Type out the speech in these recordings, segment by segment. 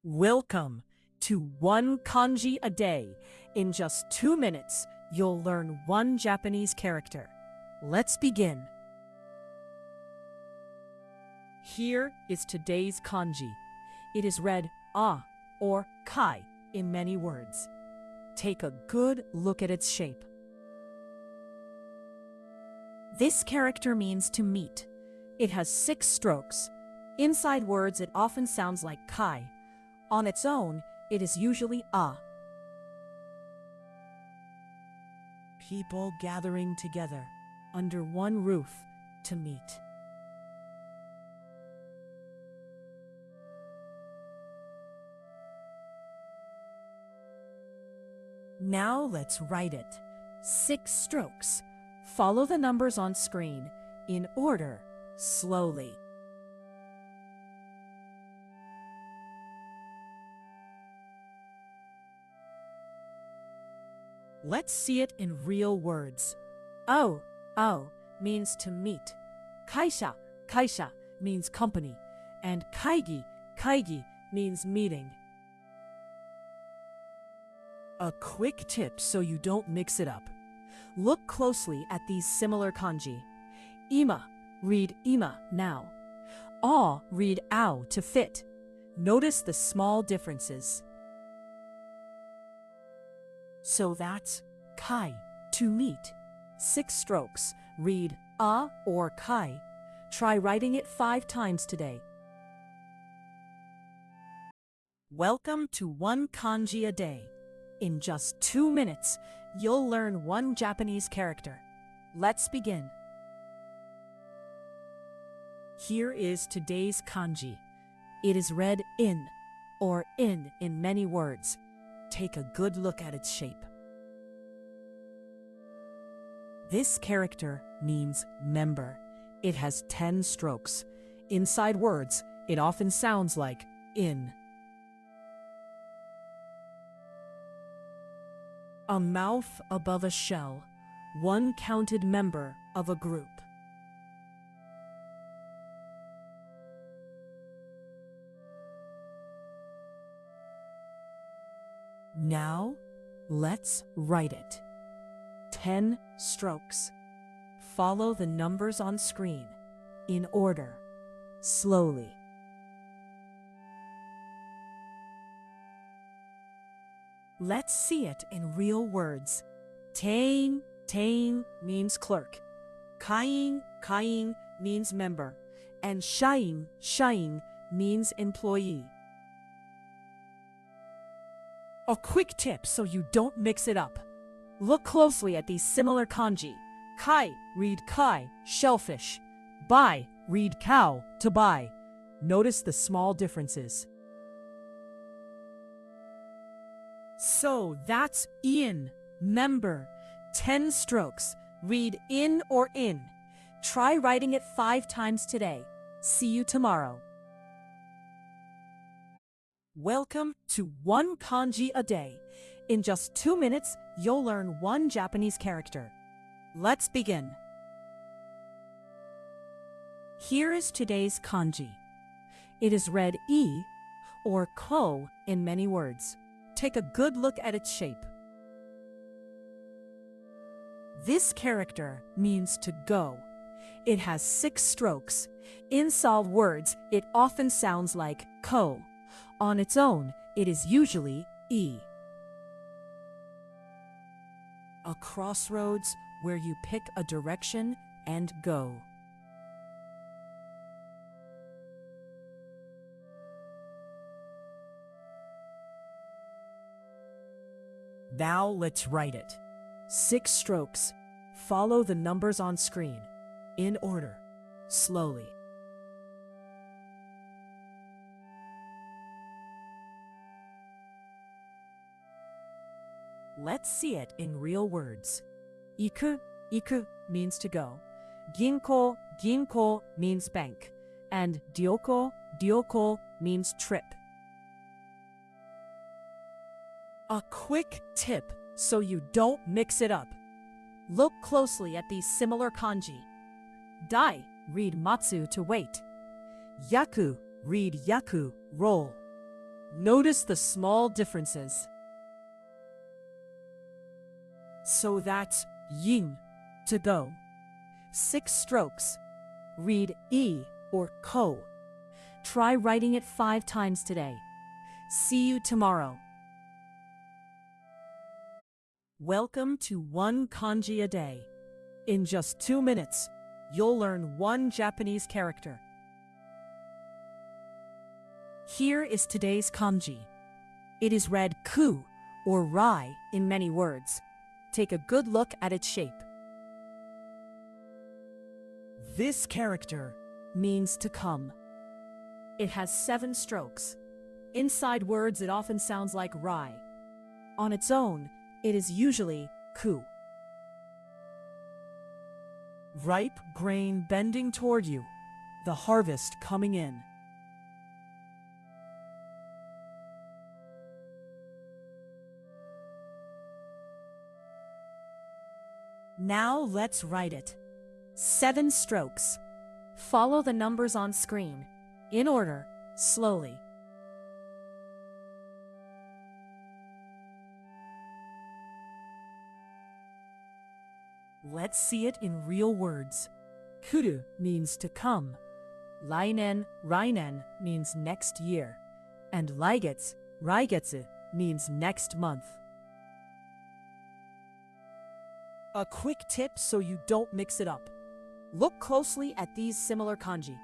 Welcome to one kanji a day. In just 2 minutes, you'll learn one Japanese character. Let's begin. Here is today's kanji. It is read a or kai in many words. Take a good look at its shape. This character means to meet. It has 6 strokes. Inside words, it often sounds like kai. On its own, it is usually a. People gathering together under one roof to meet. Now let's write it. 6 strokes. Follow the numbers on screen in order, slowly. Let's see it in real words. O means to meet. Kaisha means company. And kaigi means meeting. A quick tip so you don't mix it up. Look closely at these similar kanji. Ima, read ima now. A, read ao to fit. Notice the small differences. So that's kai, to meet. 6 strokes. Read a or kai. Try writing it 5 times today. Welcome to one kanji a day. In just 2 minutes, you'll learn one Japanese character. Let's begin. Here is today's kanji. It is read in or in many words. Take a good look at its shape. This character means member. It has 10 strokes. Inside words, it often sounds like in. A mouth above a shell, one counted member of a group. Now, let's write it. 10 strokes. Follow the numbers on screen in order, slowly. Let's see it in real words. Tein means clerk. Kain means member. And shain means employee. A quick tip so you don't mix it up. Look closely at these similar kanji. Kai, read kai, shellfish. Bai, read cow, to buy. Notice the small differences. So that's in, member. 10 strokes. Read in or in. Try writing it 5 times today. See you tomorrow. Welcome to one kanji a day. In just 2 minutes, you'll learn one Japanese character. Let's begin. Here is today's kanji. It is read e or ko in many words. Take a good look at its shape. This character means to go. It has 6 strokes. Inside words, it often sounds like ko. On its own, it is usually e. A crossroads where you pick a direction and go. Now let's write it. 6 strokes. Follow the numbers on screen in order, slowly. Let's see it in real words. Iku means to go. Ginko means bank. And ryoko means trip. A quick tip so you don't mix it up. Look closely at these similar kanji. Dai, read matsu to wait. Yaku, read yaku, roll. Notice the small differences. So that's yin, to go. 6 strokes. Read e or ko. Try writing it 5 times today. See you tomorrow. Welcome to one kanji a day. In just 2 minutes, you'll learn one Japanese character. Here is today's kanji. It is read ku or rai in many words. Take a good look at its shape. This character means to come. It has 7 strokes. Inside words, it often sounds like rai. On its own, it is usually ku. Ripe grain bending toward you, the harvest coming in. Now let's write it. 7 strokes. Follow the numbers on screen, in order, slowly. Let's see it in real words. Kuru means to come. Rainen, rainen means next year. And raigetsu, raigetsu means next month. A quick tip so you don't mix it up. Look closely at these similar kanji.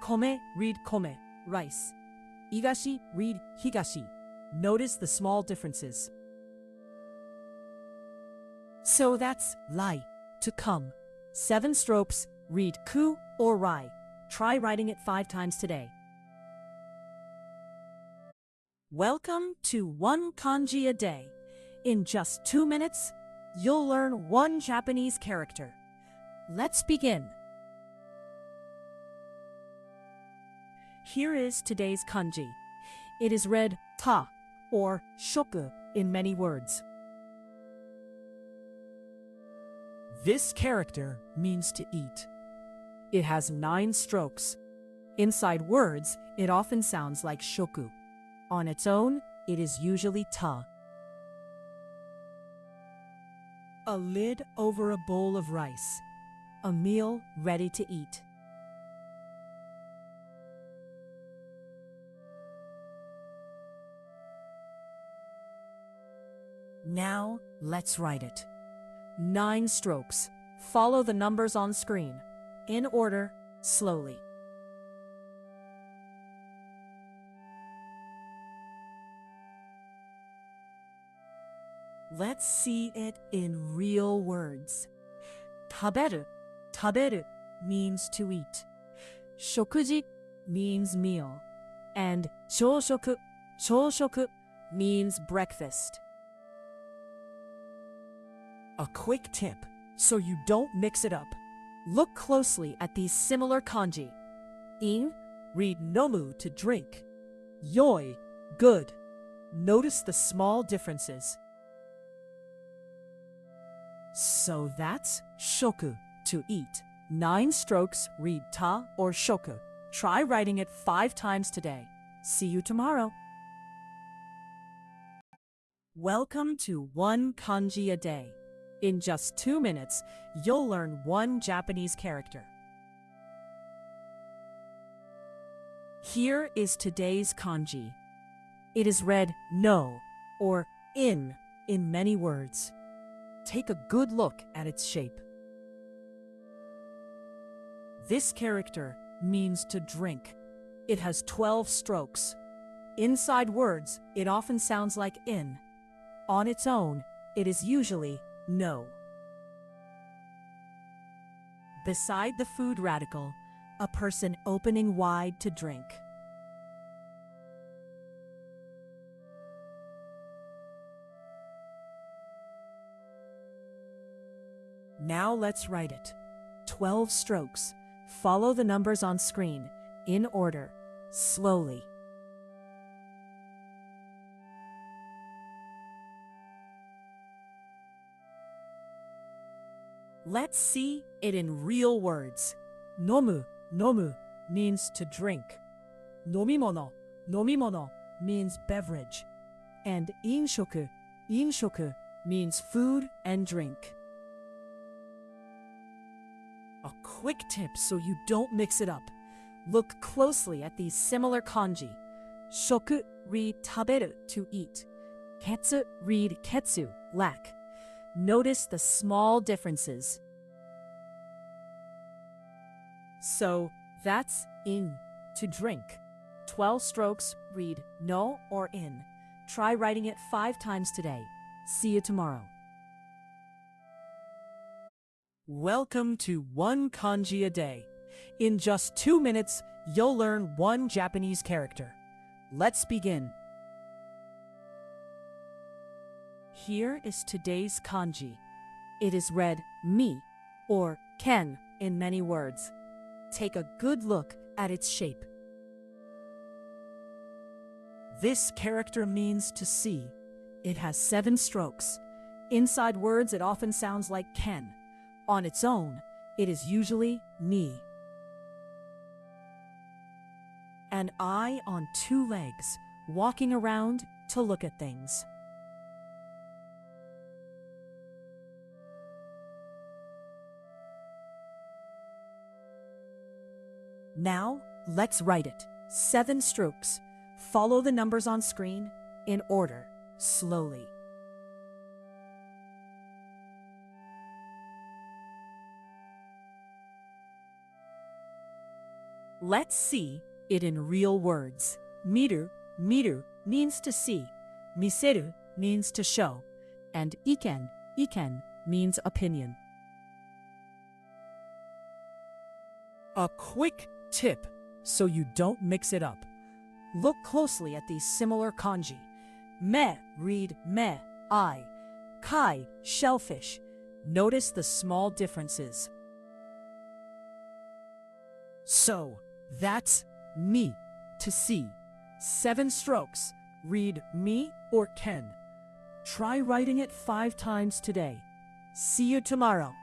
Kome, read kome, rice. Igashi, read higashi. Notice the small differences. So that's rai, to come. 7 strokes, read ku or rai. Try writing it 5 times today. Welcome to one kanji a day. In just 2 minutes, you'll learn one Japanese character. Let's begin. Here is today's kanji. It is read ta or shoku in many words. This character means to eat. It has 9 strokes. Inside words, it often sounds like shoku. On its own, it is usually ta. A lid over a bowl of rice. A meal ready to eat. Now, let's write it. 9 strokes. Follow the numbers on screen. In order, slowly. Let's see it in real words. Taberu, taberu means to eat. Shokuji means meal. And chōshoku, chōshoku means breakfast. A quick tip, so you don't mix it up. Look closely at these similar kanji. In, read nomu to drink. Yoi, good. Notice the small differences. So that's shoku, to eat. 9 strokes, read ta or shoku. Try writing it 5 times today. See you tomorrow. Welcome to one kanji a day. In just 2 minutes, you'll learn one Japanese character. Here is today's kanji. It is read no or in many words. Take a good look at its shape. This character means to drink. It has 12 strokes. Inside words, it often sounds like in. On its own, it is usually no. Beside the food radical, a person opening wide to drink. Now let's write it. 12 strokes. Follow the numbers on screen, in order, slowly. Let's see it in real words. Nomu, nomu means to drink. Nomimono, nomimono means beverage, and inshoku means food and drink. A quick tip so you don't mix it up. Look closely at these similar kanji. Shoku, read taberu, to eat. Ketsu, read ketsu, lack. Notice the small differences. So that's in, to drink. 12 strokes, read no or in. Try writing it 5 times today. See you tomorrow. Welcome to One Kanji a Day. In just 2 minutes, you'll learn one Japanese character. Let's begin. Here is today's kanji. It is read mi or ken in many words. Take a good look at its shape. This character means to see. It has 7 strokes. Inside words, it often sounds like ken. On its own, it is usually mi. An eye on 2 legs, walking around to look at things. Now, let's write it. 7 strokes. Follow the numbers on screen in order, slowly. Let's see it in real words. Miru means to see. Miseru means to show. And iken means opinion. A quick tip so you don't mix it up. Look closely at these similar kanji. Me, read me, eye. Kai, shellfish. Notice the small differences. So, that's mi, to see. 7 strokes. Read mi or ken. Try writing it 5 times today. See you tomorrow.